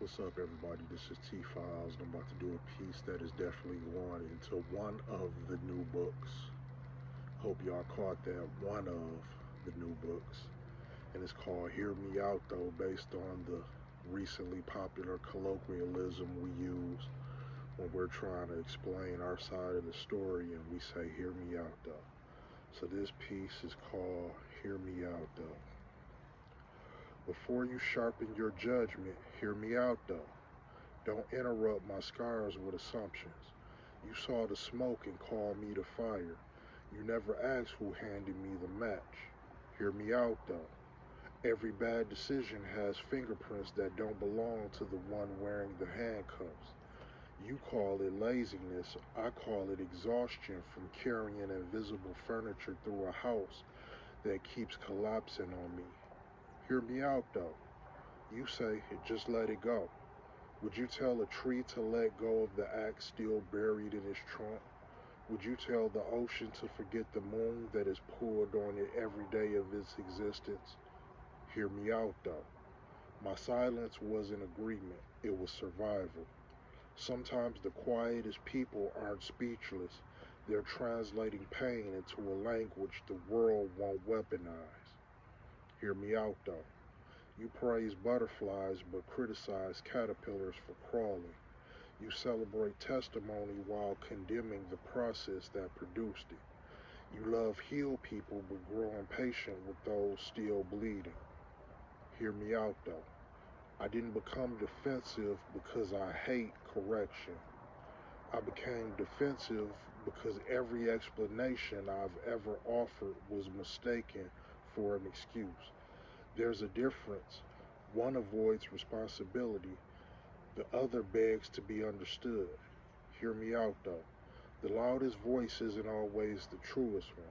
What's up, everybody? This is T Files, and I'm about to do a piece that is definitely going into one of the new books. Hope y'all caught that, one of the new books. And it's called Hear Me Out, though, based on the recently popular colloquialism we use when we're trying to explain our side of the story and we say, Hear me out, though. So this piece is called Hear Me Out, though. Before you sharpen your judgment, hear me out, though. Don't interrupt my scars with assumptions. You saw the smoke and called me to fire. You never asked who handed me the match. Hear me out, though. Every bad decision has fingerprints that don't belong to the one wearing the handcuffs. You call it laziness, I call it exhaustion from carrying invisible furniture through a house that keeps collapsing on me. Hear me out, though. You say, just let it go. Would you tell a tree to let go of the axe still buried in its trunk? Would you tell the ocean to forget the moon that is pulled on it every day of its existence? Hear me out, though. My silence wasn't agreement, it was survival. Sometimes the quietest people aren't speechless. They're translating pain into a language the world won't weaponize. Hear me out, though. You praise butterflies but criticize caterpillars for crawling. You celebrate testimony while condemning the process that produced it. You love healed people but grow impatient with those still bleeding. Hear me out, though. I didn't become defensive because I hate correction. I became defensive because every explanation I've ever offered was mistaken for an excuse. There's a difference. One avoids responsibility, the other begs to be understood. Hear me out, though. The loudest voice isn't always the truest one.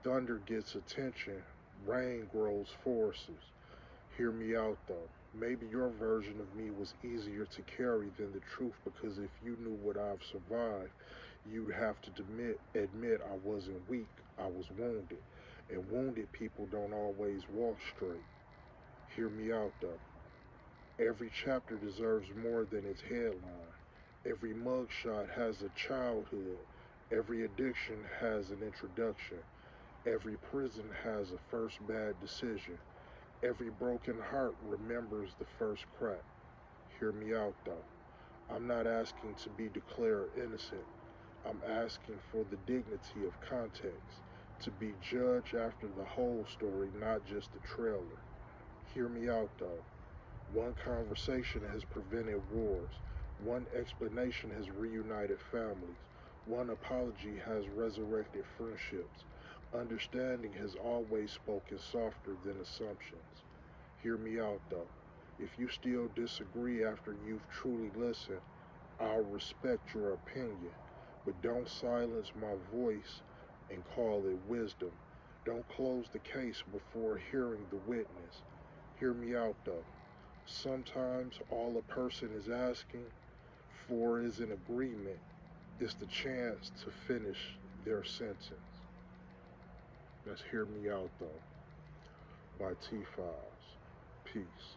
Thunder gets attention, rain grows forests. Hear me out, though. Maybe your version of me was easier to carry than the truth because if you knew what I've survived, you'd have to admit I wasn't weak, I was wounded. And wounded people don't always walk straight. Hear me out, though. Every chapter deserves more than its headline. Every mugshot has a childhood. Every addiction has an introduction. Every prison has a first bad decision. Every broken heart remembers the first crack. Hear me out, though. I'm not asking to be declared innocent. I'm asking for the dignity of context, to be judged after the whole story, not just the trailer. Hear me out, though. One conversation has prevented wars. One explanation has reunited families. One apology has resurrected friendships. Understanding has always spoken softer than assumptions. Hear me out, though. If you still disagree after you've truly listened, I'll respect your opinion, but don't silence my voice and call it wisdom. Don't close the case before hearing the witness. Hear me out, though. Sometimes all a person is asking for is an agreement. It's the chance to finish their sentence. Let's Hear Me Out, though, by T Files. Peace.